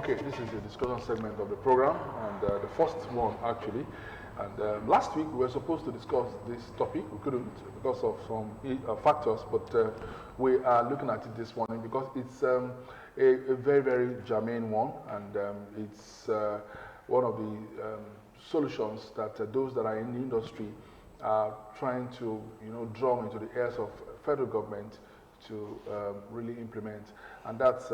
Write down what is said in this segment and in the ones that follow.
Okay, this is the discussion segment of the program, and the first one actually. And last week we were supposed to discuss this topic. We couldn't because of some factors, but we are looking at it this morning because it's a very, very germane one, and it's one of the solutions that those that are in the industry are trying to, draw into the ears of federal government to really implement, and that's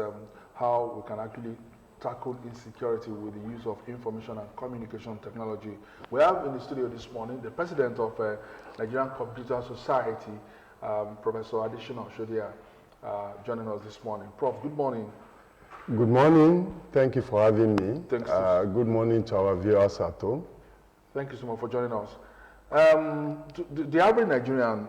how we can actually tackle insecurity with the use of information and communication technology. We have in the studio this morning the president of Nigerian Computer Society, Professor Adesina Oshodia, joining us this morning. Prof, good morning. Good morning. Thank you for having me. Thanks. Good morning to our viewers at home. Thank you so much for joining us. The average Nigerian,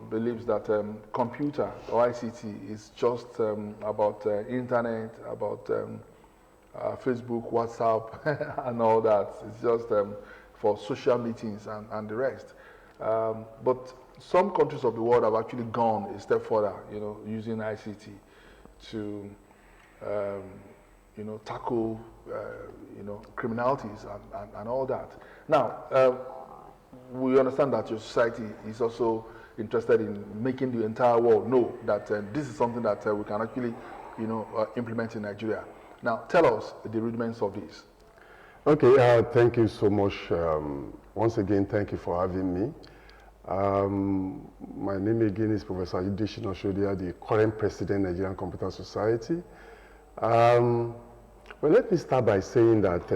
believes that computer or ICT is just about internet, about Facebook, WhatsApp, and all that. It's just for social meetings and the rest. But some countries of the world have actually gone a step further, using ICT to, tackle, criminalities and all that. Now, we understand that your society is also interested in making the entire world know that this is something that we can actually, implement in Nigeria. Now, tell us the rudiments of this. Okay, thank you so much. Once again, thank you for having me. My name again is Professor Adesina Oshodia, the current president of Nigerian Computer Society. Well, let me start by saying that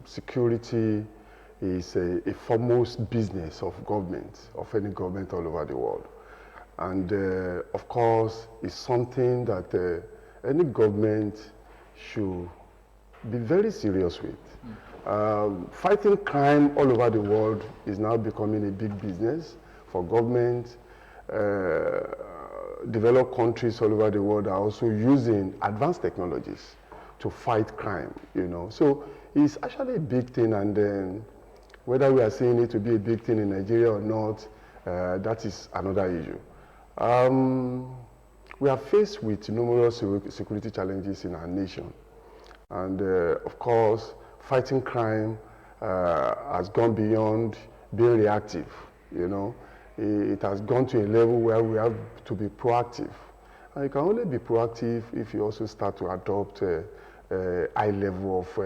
security is a foremost business of government, of any government all over the world. And of course, it's something that any government should be very serious with. Fighting crime all over the world is now becoming a big business for government. Developed countries all over the world are also using advanced technologies to fight crime, So it's actually a big thing, and whether we are seeing it to be a big thing in Nigeria or not, that is another issue. We are faced with numerous security challenges in our nation. And of course, fighting crime has gone beyond being reactive, It has gone to a level where we have to be proactive. And you can only be proactive if you also start to adopt a high level of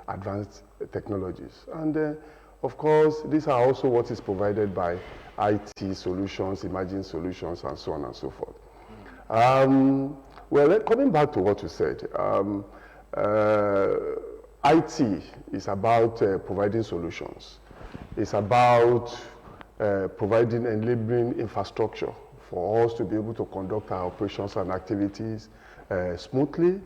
advanced technologies. And of course, these are also what is provided by IT solutions, emerging solutions, and so on and so forth. Well, coming back to what you said, IT is about providing solutions. It's about providing enabling infrastructure for us to be able to conduct our operations and activities smoothly,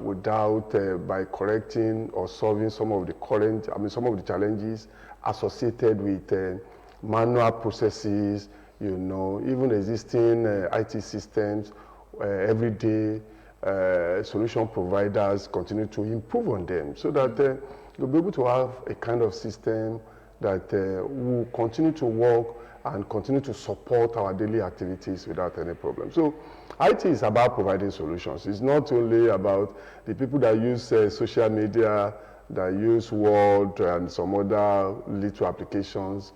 without by correcting or solving some of the challenges associated with manual processes, even existing IT systems. Every day, solution providers continue to improve on them so that you'll be able to have a kind of system that will continue to work and continue to support our daily activities without any problem. So IT is about providing solutions. It's not only about the people that use social media, that use Word and some other little applications,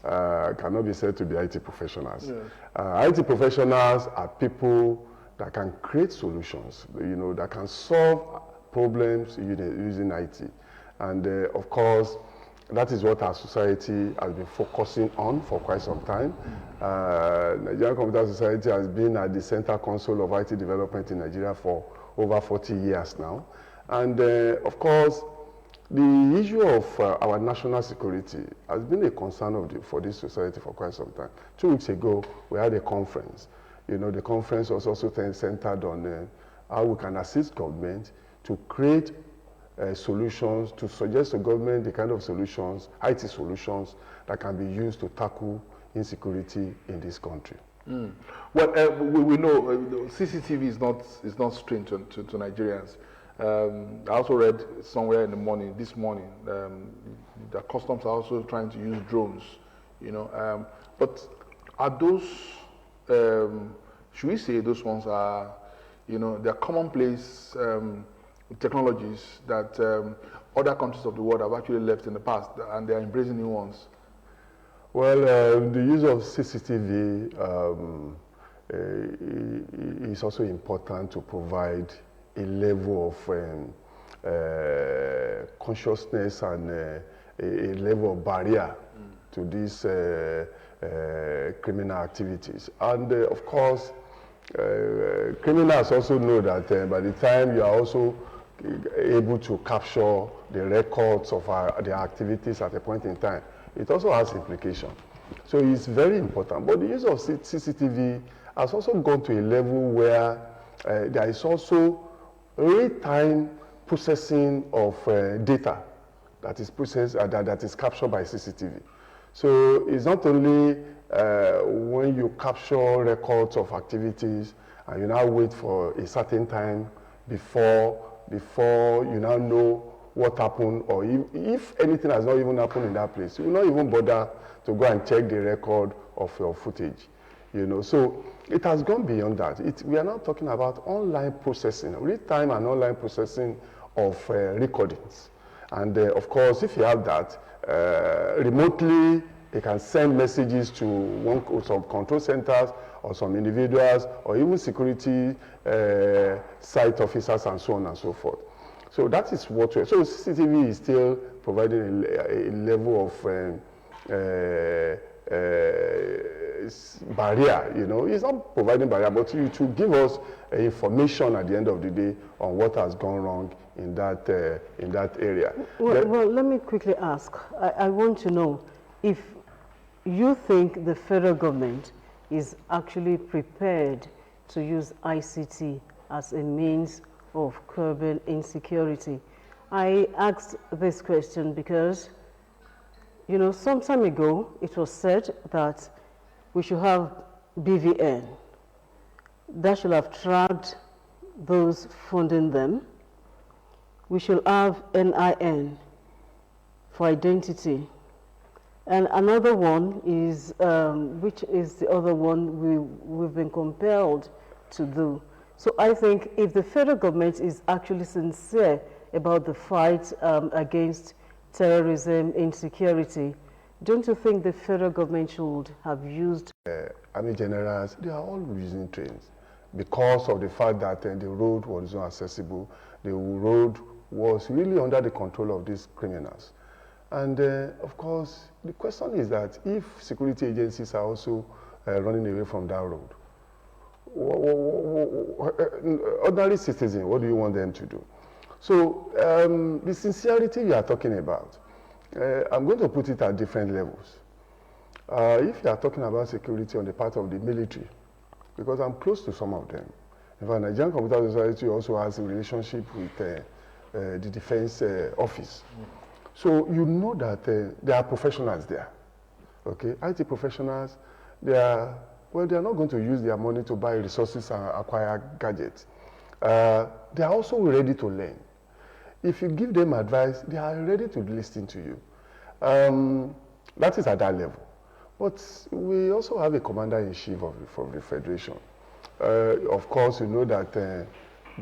cannot be said to be IT professionals. Yes. IT professionals are people that can create solutions, that can solve problems using IT. And of course, that is what our society has been focusing on for quite some time. Nigerian Computer Society has been at the center console of IT development in Nigeria for over 40 years now. And of course, the issue of our national security has been a concern for this society for quite some time. 2 weeks ago, we had a conference. The conference was also centered on how we can assist government to create solutions, to suggest to government the kind of solutions, IT solutions, that can be used to tackle insecurity in this country. Well, we know CCTV is not strange to Nigerians. I also read somewhere this morning, the customs are also trying to use drones, but are those, should we say those ones are, they're commonplace technologies that other countries of the world have actually left in the past, and they are embracing new ones? Well, the use of CCTV is also important to provide a level of consciousness and a level of barrier to these criminal activities. And of course, criminals also know that by the time you are also able to capture the records of their activities at a point in time, it also has implications. So it's very important. But the use of CCTV has also gone to a level where there is also real-time processing of data that is processed, that is captured by CCTV. So it's not only when you capture records of activities and you now wait for a certain time before you now know what happened, or if anything has not even happened in that place, you will not even bother to go and check the record of your footage. So it has gone beyond that. We are now talking about online processing, real-time and online processing of recordings. And of course, if you have that, remotely, you can send messages to some control centers or some individuals or even security site officers and so on and so forth. So that is what so CCTV is still providing a level of barrier. It's not providing barrier, but to give us information at the end of the day on what has gone wrong in that area. Well, let me quickly ask. I want to know if you think the federal government is actually prepared to use ICT as a means of curbing insecurity. I asked this question because, some time ago it was said that we should have BVN. That should have tracked those funding them. We should have NIN for identity. And another one is, which is the other one we've been compelled to do. So I think if the federal government is actually sincere about the fight against terrorism, insecurity, don't you think the federal government should have used? Army generals, they are all using trains because of the fact that the road was not accessible. The road was really under the control of these criminals. And of course, the question is that if security agencies are also running away from that road, ordinary citizens, what do you want them to do? So the sincerity you are talking about, I'm going to put it at different levels. If you are talking about security on the part of the military, because I'm close to some of them. In fact, Nigerian Computer Society also has a relationship with the Defense Office. So you know that there are professionals there, okay? IT professionals, they are not going to use their money to buy resources and acquire gadgets. They are also ready to learn. If you give them advice, they are ready to listen to you. That is at that level. But we also have a commander-in-chief of the Federation. Of course, you know that there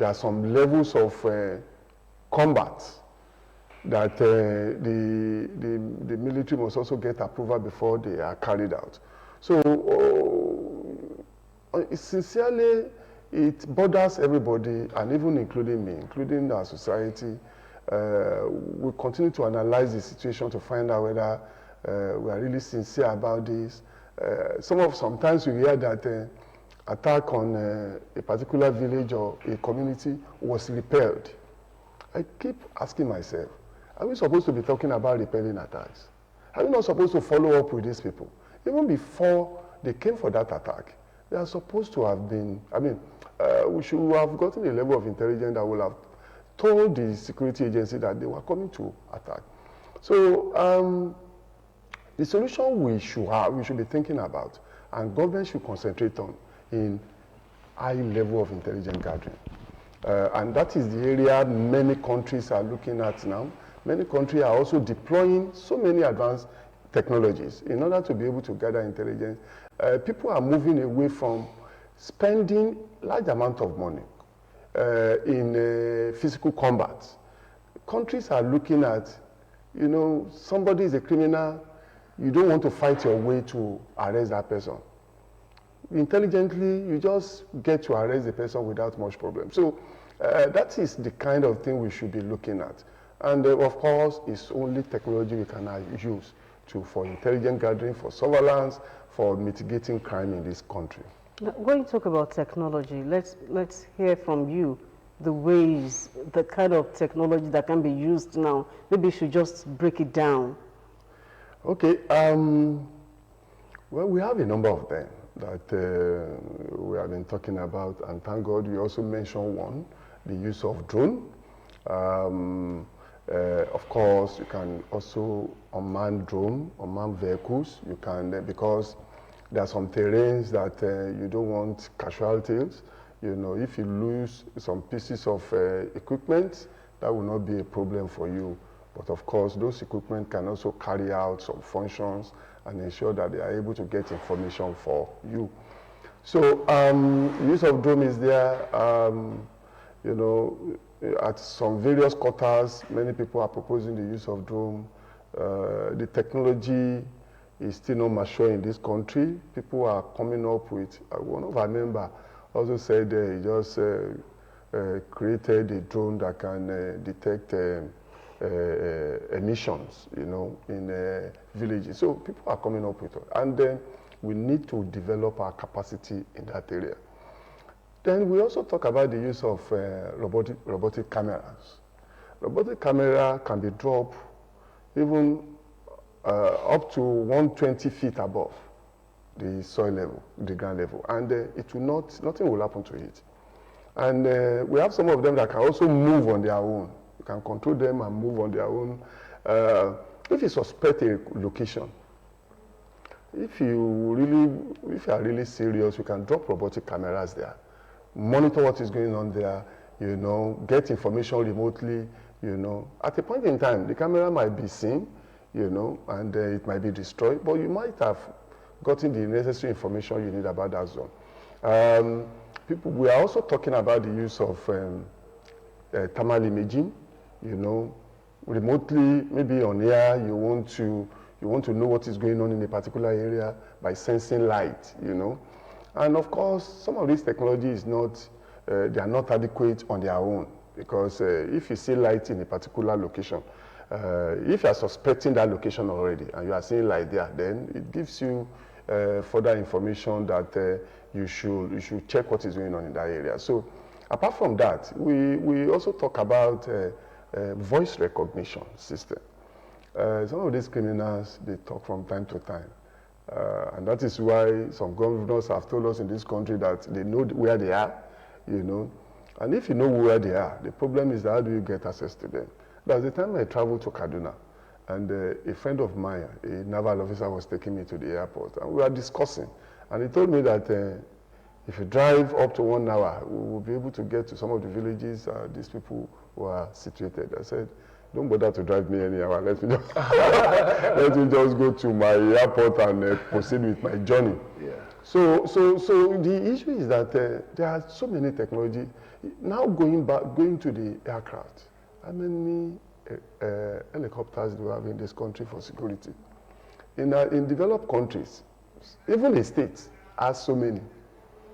are some levels of combat that the military must also get approval before they are carried out. So sincerely, it bothers everybody, and even including me, including our society. We continue to analyze the situation to find out whether we are really sincere about this. Sometimes we hear that attack on a particular village or a community was repelled. I keep asking myself, are we supposed to be talking about repelling attacks? Are we not supposed to follow up with these people? Even before they came for that attack, they are supposed to have been, we should have gotten a level of intelligence that will have told the security agency that they were coming to attack. So the solution we should be thinking about, and government should concentrate on, in high level of intelligence gathering. And that is the area many countries are looking at now. Many countries are also deploying so many advanced technologies in order to be able to gather intelligence. People are moving away from spending large amount of money in physical combat. Countries are looking at, you know, somebody is a criminal, you don't want to fight your way to arrest that person. Intelligently, you just get to arrest the person without much problem. So that is the kind of thing we should be looking at. And of course, it's only technology we can use for intelligence gathering, for surveillance, for mitigating crime in this country. Now, when you talk about technology, let's hear from you the ways, the kind of technology that can be used now. Maybe you should just break it down. Okay. Well, we have a number of them that we have been talking about, and thank God you also mentioned one, the use of drone. Of course, you can also unmanned drone, unmanned vehicles. You can, because there are some terrains that you don't want casualties. You know, if you lose some pieces of equipment, that will not be a problem for you. But of course, those equipment can also carry out some functions and ensure that they are able to get information for you. So, use of drone is there. You know, at some various quarters, many people are proposing the use of drone. The technology is still not mature in this country. People are coming up with, one of our members also said he just created a drone that can detect emissions, you know, in villages. So people are coming up with it. And then we need to develop our capacity in that area. Then we also talk about the use of robotic cameras. Robotic camera can be dropped even up to 120 feet above the soil level, the ground level, and it will not, nothing will happen to it. And we have some of them that can also move on their own. You can control them and move on their own. If you suspect a location, if you are really serious, you can drop robotic cameras there, monitor what is going on there, you know, get information remotely, you know. At a point in time, the camera might be seen, you know, and it might be destroyed, but you might have gotten the necessary information you need about that zone. We are also talking about the use of thermal imaging, you know, remotely, maybe on air, you want to know what is going on in a particular area by sensing light, you know. And of course, some of this technology is not, they are not adequate on their own, because if you see light in a particular location, if you are suspecting that location already and you are seeing light there, then it gives you further information that you should check what is going on in that area. So apart from that, we also talk about voice recognition system. Some of these criminals, they talk from time to time. And that is why some governors have told us in this country that they know where they are, you know. And if you know where they are, the problem is that how do you get access to them? There was a time I traveled to Kaduna, and a friend of mine, a naval officer, was taking me to the airport, and we were discussing. And he told me that if you drive up to 1 hour, we will be able to get to some of the villages these people were situated. I said, don't bother to drive me any hour. Let me just, let me just go to my airport and proceed with my journey. Yeah. So the issue is that there are so many technology. Now going to the aircraft, how many helicopters do we have in this country for security? In developed countries, even the states has so many.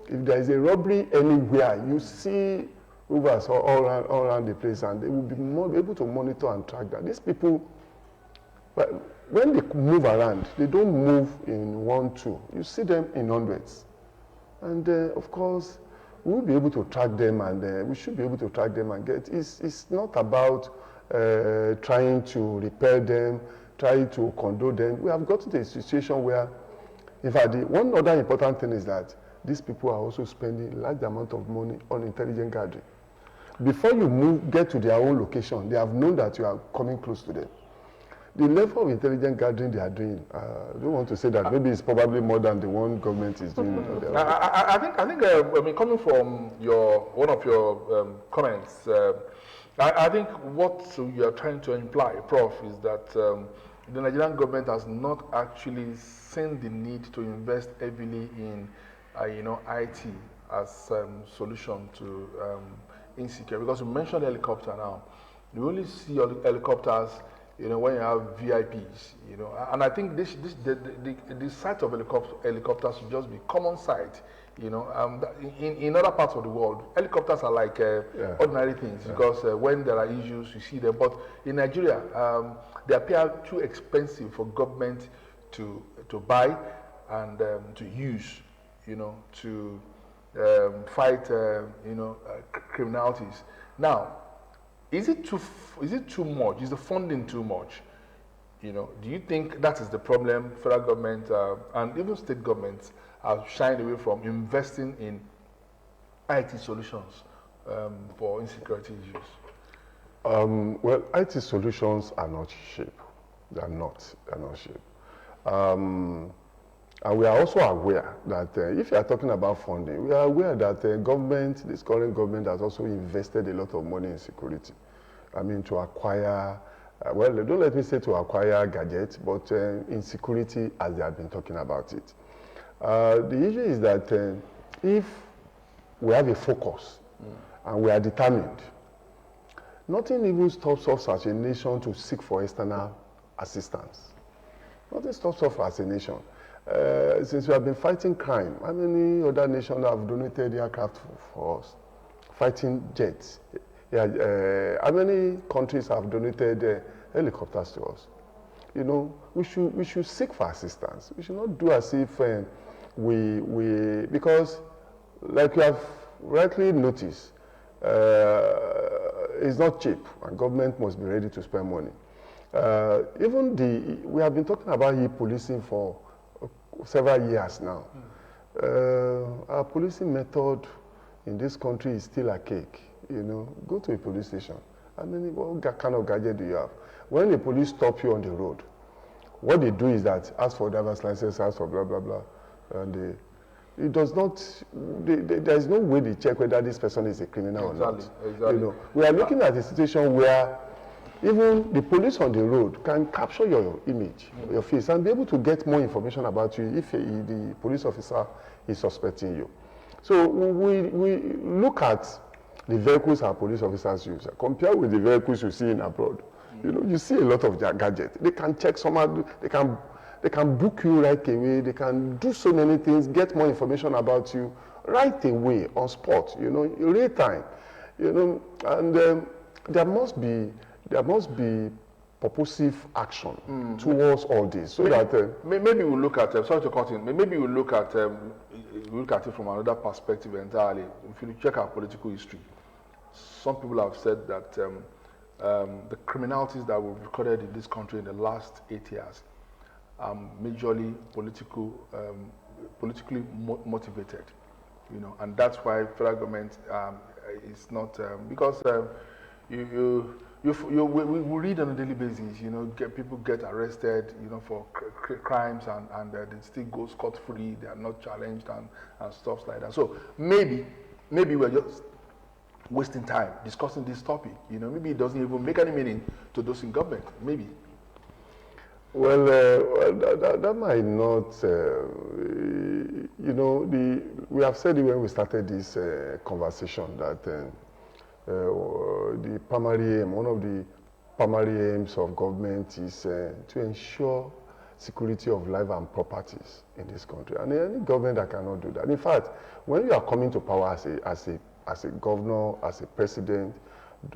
If there is a robbery anywhere, you see rovers all around the place, and they will be able to monitor and track that. These people, but when they move around, they don't move in 1, 2. You see them in hundreds. And of course, we'll be able to track them, and we should be able to track them and get. It's not about trying to repair them, trying to condone them. We have gotten to a situation where, in fact, one other important thing is that these people are also spending a large amount of money on intelligence gathering. Before you get to their own location, they have known that you are coming close to them. The level of intelligence gathering they are doing, I don't want to say that maybe it's probably more than the one government is doing. I think I mean, coming from one of your comments, I think what you are trying to imply, Prof, is that the Nigerian government has not actually seen the need to invest heavily in, IT as solution to insecure? Because you mentioned helicopter now. You only see helicopters, you know, when you have VIPs, you know. And I think the sight of helicopters should just be common sight, you know. In other parts of the world, helicopters are like ordinary things because when there are issues, you see them. But in Nigeria, they appear too expensive for government to buy and to use, you know, to fight, you know, criminalities. Now, is it too much? Is the funding too much? You know, do you think that is the problem? Federal government and even state governments are shying away from investing in IT solutions for insecurity issues. Well, IT solutions are not cheap. They are not cheap. And we are also aware that if you are talking about funding, we are aware that this current government has also invested a lot of money in security. I mean, to acquire, well, don't let me say to acquire gadgets, but in security as they have been talking about it. The issue is that if we have a focus and we are determined, nothing even stops us as a nation to seek for external assistance. Nothing stops us as a nation. Since we have been fighting crime, how many other nations have donated aircraft for us? Fighting jets. How many countries have donated helicopters to us? You know, we should seek for assistance. We should not do as if because like you have rightly noticed, it's not cheap, and government must be ready to spend money. We have been talking about e-policing for several years now. Our policing method in this country is still archaic. You know, go to a police station. I mean, what kind of gadget do you have? When the police stop you on the road, what they do is that ask for driver's license, ask for blah blah blah, and it does not. There is no way they check whether this person is a criminal or not. Exactly. You know, we are looking at a situation where even the police on the road can capture your image, your face, and be able to get more information about you if the police officer is suspecting you. So we look at the vehicles our police officers use, compare with the vehicles you see in abroad. You know, you see a lot of their gadgets. They can check someone, they can book you right away, they can do so many things, get more information about you right away on spot, you know, in real time. You know, and there must be purposive action towards all this, so maybe we'll look at sorry to cut in. Maybe we'll look at it from another perspective entirely. If you check our political history, some people have said that the criminalities that were recorded in this country in the last 8 years are majorly politically motivated. You know, and that's why federal government is not because we read on a daily basis, you know, people get arrested, you know, for crimes and they still go scot-free, they are not challenged and stuff like that. So maybe we're just wasting time discussing this topic, you know, maybe it doesn't even make any meaning to those in government, maybe. Well, that might not, you know, we have said it when we started this conversation that the primary aim, one of the primary aims of government is to ensure security of life and properties in this country. And any government that cannot do that. In fact, when you are coming to power as a governor, as a president,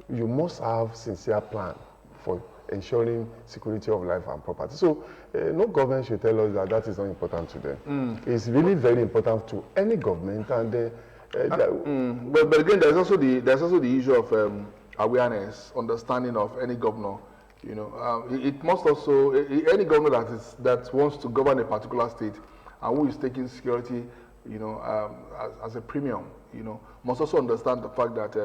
you must have sincere plan for ensuring security of life and property. So no government should tell us that is not important to them. It's really very important to any government, and but again, there's also the issue of awareness, understanding of any governor. You know, it must also any governor that wants to govern a particular state and who is taking security, you know, as a premium, you know, must also understand the fact that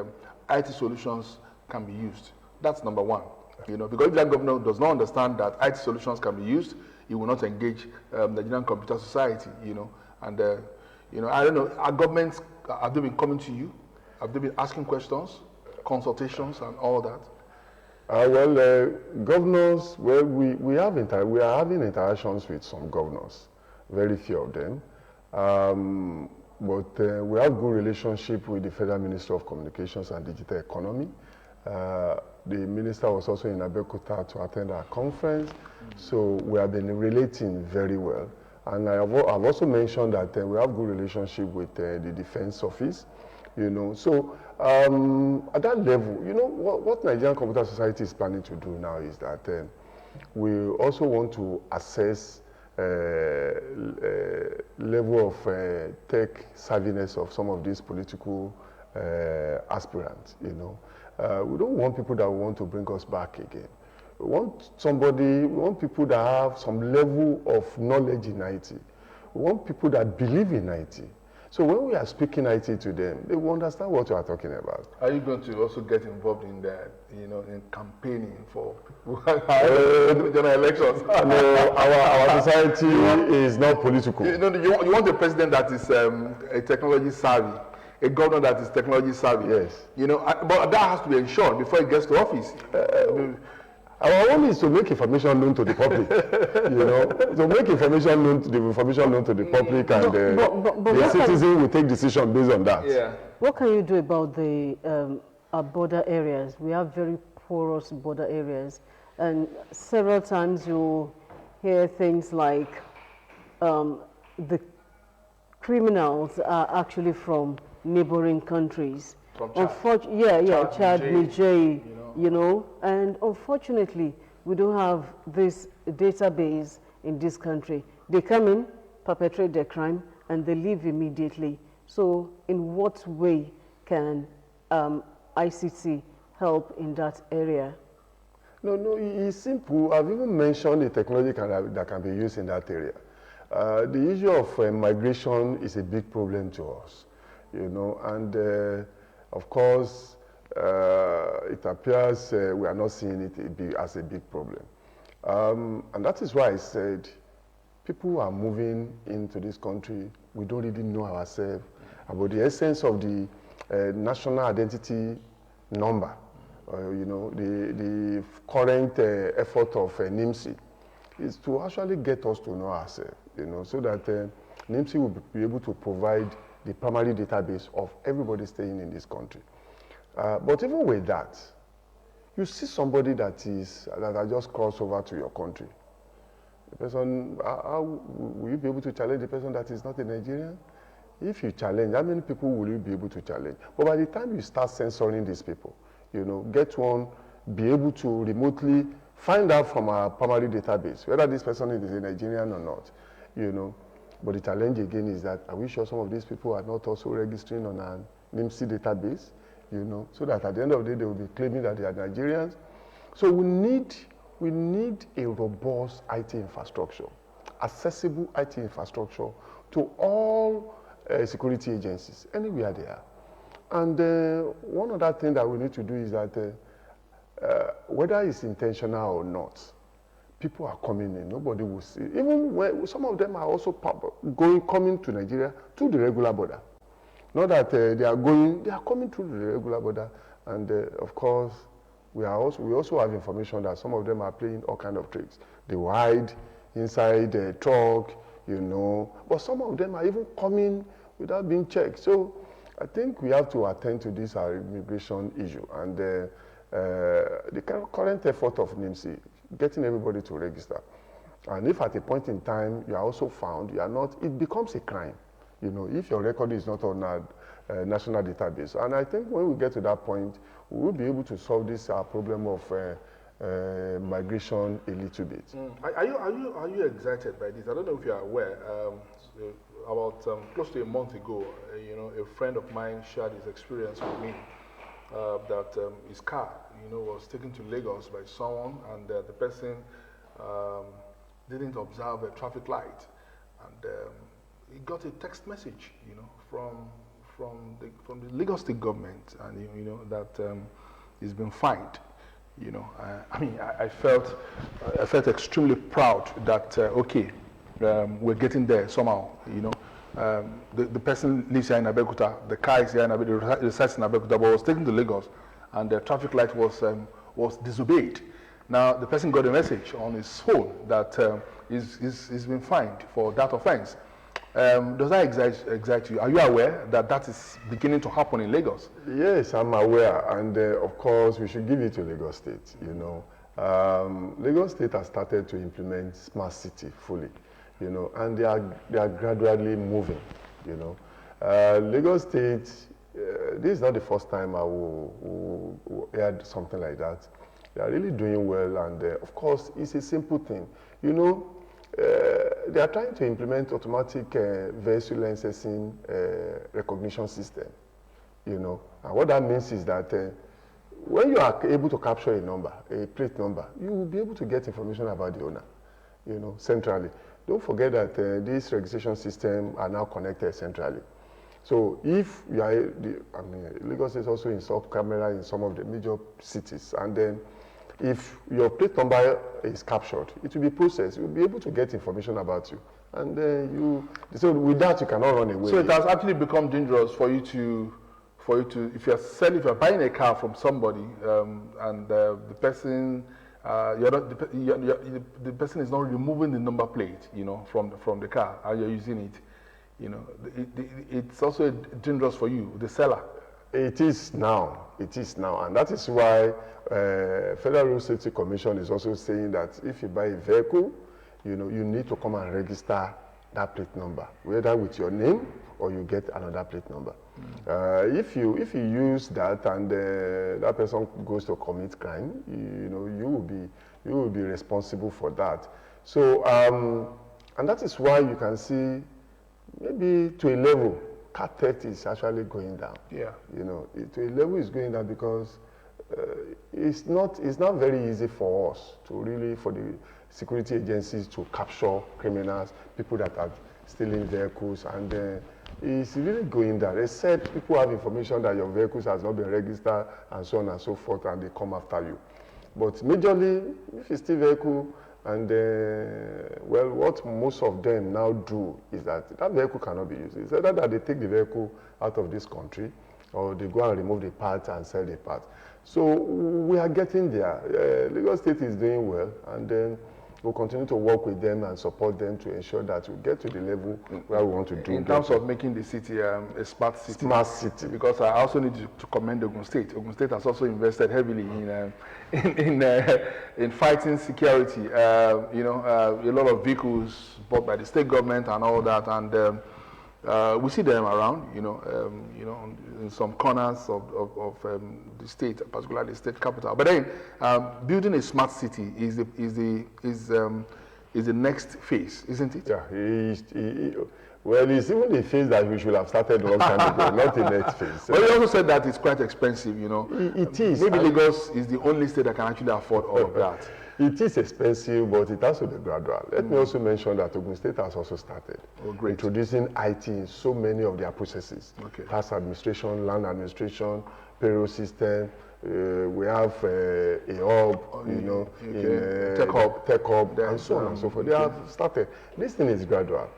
IT solutions can be used. That's number one. You know, because if that governor does not understand that IT solutions can be used, he will not engage the Nigerian Computer Society. You know, and you know, I don't know. Our governments, have they been coming to you? Have they been asking questions, consultations, and all that? Well, governors, well, we are having interactions with some governors, very few of them. but we have good relationship with the Federal Minister of Communications and Digital Economy. The minister was also in Abeokuta to attend our conference, so we have been relating very well. And I've also mentioned that we have good relationship with the Defense Office, you know. So at that level, you know, what Nigerian Computer Society is planning to do now is that we also want to assess level of tech savviness of some of these political aspirants, you know. We don't want people that want to bring us back again. We want people that have some level of knowledge in IT. We want people that believe in IT. So when we are speaking IT to them, they will understand what we are talking about. Are you going to also get involved in that, you know, in campaigning for general elections? No, our society is not political. You want a president that is a technology savvy, a governor that is technology savvy. Yes. You know, but that has to be ensured before he gets to office. Our aim is to make information known to the public, you know, to make information known to the public, and the citizen will take decision based on that. Yeah. What can you do about the our border areas? We have very porous border areas, and several times you hear things like the criminals are actually from neighboring countries. From Chad. Chad, Niger, you know, and unfortunately, we don't have this database in this country. They come in, perpetrate their crime, and they leave immediately. So in what way can ICT help in that area? No, it's simple. I've even mentioned the technology that can be used in that area. The issue of migration is a big problem to us, you know, and of course, it appears we are not seeing it as a big problem. And that is why I said people are moving into this country. We don't really know ourselves about the essence of the national identity number. You know, the current effort of NIMSI is to actually get us to know ourselves, you know, so that NIMSI will be able to provide the primary database of everybody staying in this country. But even with that, you see somebody that has just crossed over to your country. The person, how will you be able to challenge the person that is not a Nigerian? If you challenge, how many people will you be able to challenge? But by the time you start censoring these people, you know, get one, be able to remotely find out from our primary database whether this person is a Nigerian or not, you know. But the challenge again is that, are we sure some of these people are not also registering on our NIMSI database, you know, so that at the end of the day they will be claiming that they are Nigerians. So we need a robust IT infrastructure, accessible IT infrastructure to all security agencies, anywhere they are. And one other thing that we need to do is that whether it's intentional or not, people are coming in, nobody will see. Even when some of them are also coming to Nigeria through the regular border. Not that they are coming through the regular border. And of course, we also have information that some of them are playing all kinds of tricks. They will hide inside the truck, you know, but some of them are even coming without being checked. So I think we have to attend to this immigration issue. And the current effort of NIMSI, getting everybody to register. And if at a point in time you are also found, you are not, it becomes a crime, you know, if your record is not on a national database. And I think when we get to that point, we will be able to solve this problem of migration a little bit. Are you excited by this? I don't know if you are aware. About close to a month ago, you know, a friend of mine shared his experience with me that his car, you know, was taken to Lagos by someone, and the person didn't observe a traffic light, and he got a text message, you know, from the Lagos State government, and you know that he's been fined. You know, I mean, I felt extremely proud that okay, we're getting there somehow. You know, the person lives here in Abeokuta, the car is here in Abeokuta, resides in Abeokuta, but was taken to Lagos, and the traffic light was disobeyed. Now the person got a message on his phone that he's been fined for that offense. Does that excite you? Are you aware that that is beginning to happen in Lagos? Yes, I'm aware, and of course we should give it to Lagos State. Lagos State has started to implement smart city fully, and they are gradually moving. Lagos State. This is not the first time I will hear something like that. They are really doing well, and of course it's a simple thing. They are trying to implement automatic vehicle licensing recognition system, and what that means is that when you are able to capture a number, a plate number, you will be able to get information about the owner, centrally. Don't forget that these registration systems are now connected centrally. So if you are, Lagos is also installed camera in some of the major cities, and then if your plate number is captured, it will be processed. You'll be able to get information about you, and so with that you cannot run away. So it has actually become dangerous for you to, if you're buying a car from somebody, and the person, the person is not removing the number plate, from the car, and you're using it. It's also dangerous for you, the seller. It is now, and that is why Federal Road Safety Commission is also saying that if you buy a vehicle, you need to come and register that plate number, whether with your name or you get another plate number. If you use that and that person goes to commit crime, you will be responsible for that. So and that is why you can see maybe to a level car theft is actually going down. Yeah. To a level is going down because it's not very easy for us for the security agencies to capture criminals, people that are stealing vehicles, and it's really going down. Except people have information that your vehicles has not been registered and so on and so forth, and they come after you. But majorly, if you steal vehicle, and what most of them now do is that vehicle cannot be used. It's either that they take the vehicle out of this country, or they go and remove the parts and sell the parts. So we are getting there. Lagos State is doing well, and then we'll continue to work with them and support them to ensure that we get to the level where we want to do. In terms of making the city a smart city. Smart city. Because I also need to commend Ogun State. Ogun State has also invested heavily in fighting security. A lot of vehicles bought by the state government and all that, and we see them around. In some corners of the state, particularly the state capital. But then, building a smart city is the next phase, isn't it? Yeah. Well, it's even the phase that we should have started a long time ago, not the next phase. But you also said that it's quite expensive, It is. Maybe Lagos is the only state that can actually afford all of that. It is expensive, but it has to be gradual. Let me also mention that Ogun State has also started introducing IT in so many of their processes. Tax administration, land administration, payroll system. We have a hub, tech hub, and so on and so forth. They have started. This thing is gradual.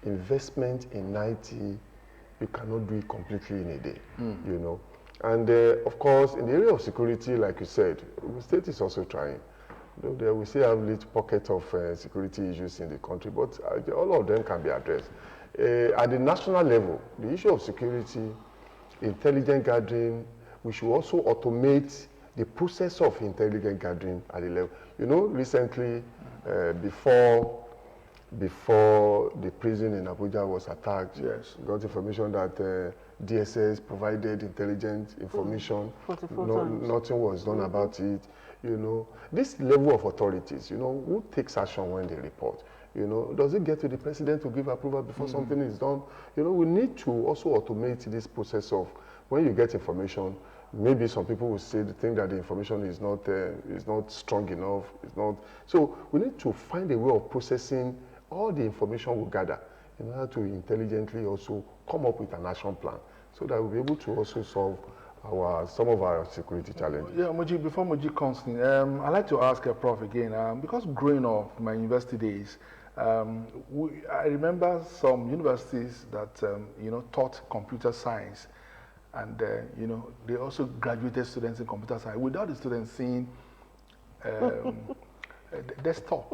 Investment in IT, you cannot do it completely in a day, And of course, in the area of security, like you said, Ogun State is also trying. We still have little pockets of security issues in the country, but all of them can be addressed. At the national level, the issue of security, intelligence gathering, we should also automate the process of intelligence gathering at the level. Recently, before the prison in Abuja was attacked, yes, we got information that DSS provided intelligence information. Nothing was done about it. This level of authorities, who takes action when they report? Does it get to the president to give approval before something is done? We need to also automate this process of when you get information. Maybe some people will say they think that the information is not strong enough. It's not. So we need to find a way of processing all the information we gather in order to intelligently also come up with an action plan, so that we'll be able to also solve some of our security challenges. Yeah, Moji, before Moji comes in, I'd like to ask Prof again, because growing up my university days, I remember some universities that taught computer science, and they also graduated students in computer science without the students seeing desktop.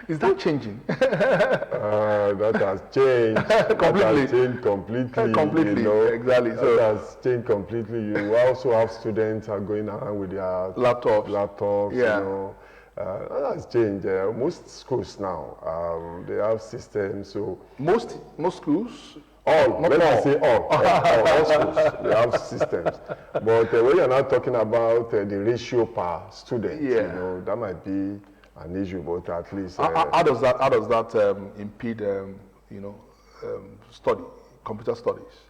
Is that changing? That has changed. Completely. That has changed completely. Completely, You know? exactly. That So has changed completely. You also have students are going around with their laptops. Yeah. You know. That has changed. Most schools now, they have systems. So most schools. all, not when I all. say all schools, they have systems. But when you're not talking about the ratio per student, Yeah. you know, that might be an issue, but at least... How does that impede, computer studies?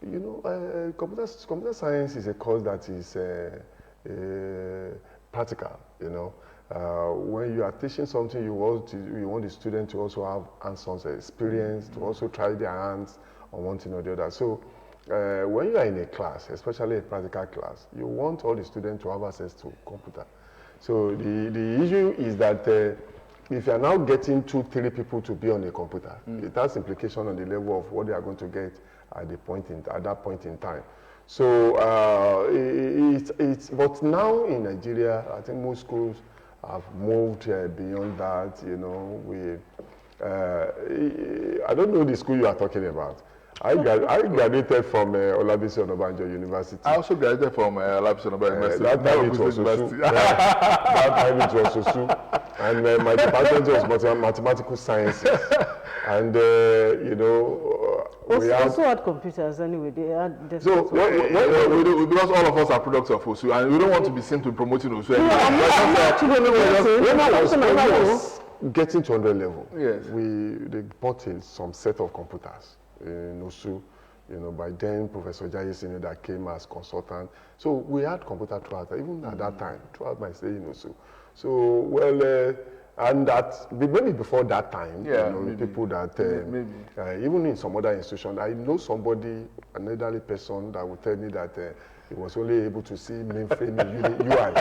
You know, computer science is a course that is practical, you know. When you are teaching something, you want the student to also have hands-on experience, to also try their hands on one thing or the other. So when you are in a class, especially a practical class, you want all the students to have access to computer. So the issue is that if you are now getting 2-3 people to be on a computer, it has implication on the level of what they are going to get at that point in time. So but now in Nigeria, I think most schools have moved beyond that. You know, I don't know the school you are talking about. I graduated from Olabisi Onabanjo University. I also graduated from Olabisi Onabanjo University. That time it was Osu. That time it was Osu. And my department was mathematical sciences. And, you know, we also had computers anyway. They had so, because all of us are products of Osu, and we don't want to be seen to promoting Osu. When I was getting to 100 level, yes. They bought in some set of computers in Osu. You know, by then Professor Jaye Senior that came as consultant. So we had computer throughout, even at that time, throughout my stay in Osu. So, well, and that, maybe before that time, yeah, you know, maybe. people that, even in some other institutions, I know somebody, an elderly person that would tell me that he was only able to see mainframe UI,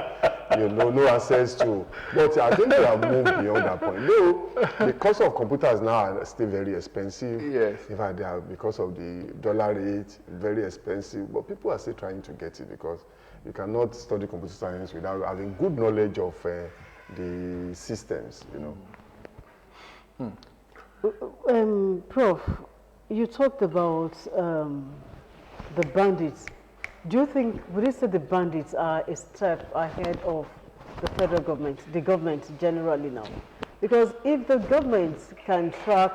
you know, no access to, but I think we have moved beyond that point. Though, the cost of computers now are still very expensive. Yes. In fact, they are, because of the dollar rate, very expensive, but people are still trying to get it because you cannot study computer science without having good knowledge of the systems, you know. Prof, you talked about the bandits. Do you think, would you say the bandits are a step ahead of the federal government, the government generally now? Because if the government can track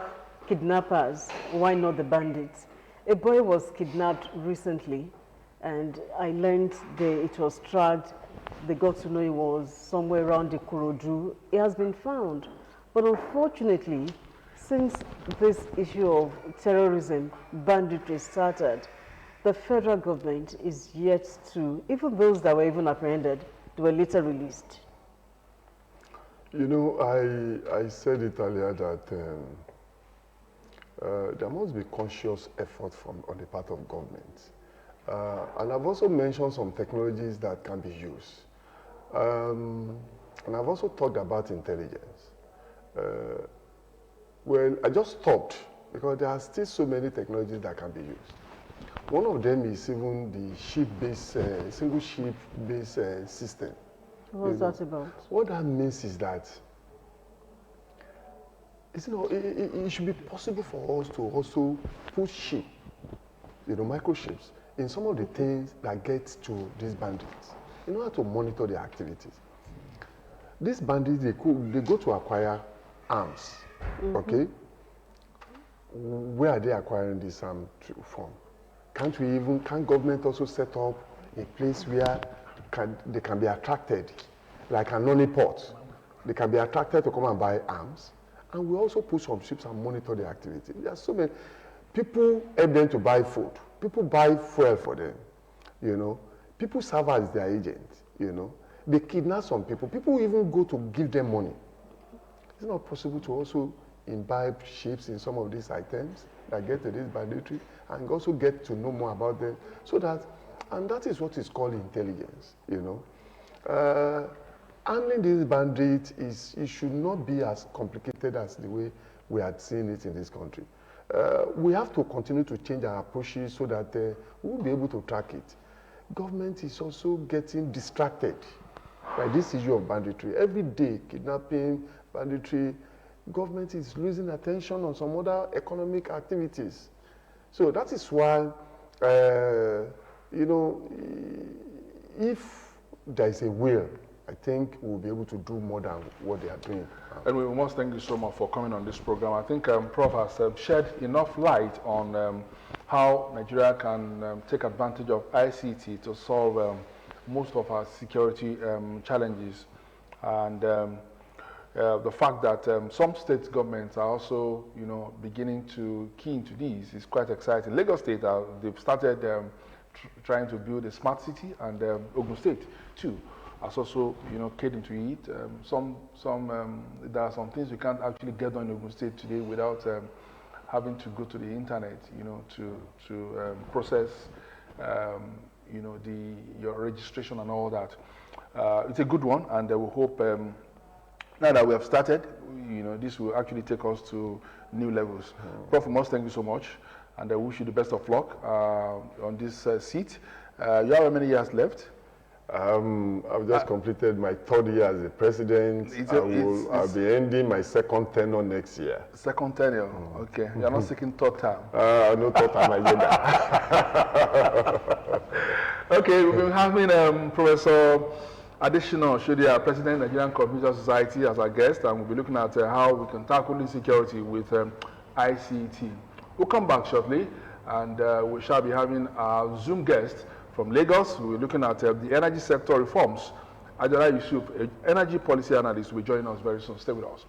kidnappers, why not the bandits? A boy was kidnapped recently, and I learned it was tracked. They got to know he was somewhere around the Ikorodu. It has been found. But unfortunately, since this issue of terrorism, banditry started, the federal government is yet to, even those that were even apprehended, they were later released. You know, I said it earlier that there must be conscious effort on the part of government. And I've also mentioned some technologies that can be used. And I've also talked about intelligence. Well, I just stopped because there are still so many technologies that can be used. One of them is even the ship-based, single ship-based system. What's that about? What that means is that it should be possible for us to also put ship, microchips, in some of the things that get to these bandits in order to monitor their activities. These bandits, they go to acquire arms, okay? Where are they acquiring this arm from? Can't government also set up a place where they can be attracted, like an honeypot? They can be attracted to come and buy arms. And we also put some ships and monitor their activity. There are so many people help them to buy food. People buy fuel for them, People serve as their agents, They kidnap some people. People even go to give them money. It's not possible to also imbibe ships in some of these items that get to this banditry and also get to know more about them and that is what is called intelligence, Handling these bandits it should not be as complicated as the way we had seen it in this country. We have to continue to change our approaches so that we'll be able to track it. Government is also getting distracted by this issue of banditry. Every day, kidnapping, banditry, government is losing attention on some other economic activities. So that is why, you know, if there is a will, I think we'll be able to do more than what they are doing. And we must thank you so much for coming on this program. I think Prof has shed enough light on how Nigeria can take advantage of ICT to solve most of our security challenges. And the fact that some state governments are also, you know, beginning to key into these is quite exciting. Lagos State, they've started trying to build a smart city, and Ogun State too has also, you know, keyed into it. There are some things you can't actually get done in Ogun State today without having to go to the internet, you know, to process, you know, your registration and all that. It's a good one, and we hope now that we have started, you know, this will actually take us to new levels. Prof, Moss, thank you so much, and I wish you the best of luck on this seat. You have how many years left? I've just completed my 3rd year as a president. I'll be ending my 2nd tenure next year. 2nd tenure, okay. You're not seeking 3rd term? No 3rd term agenda. Okay, we've been having Professor Additional Shodia, President of Nigerian Computer Society, as our guest, and we'll be looking at how we can tackle insecurity with ICT. We'll come back shortly, and we shall be having our Zoom guest from Lagos. We're looking at the energy sector reforms. Ajala Yusuf, an energy policy analyst, will join us very soon. Stay with us.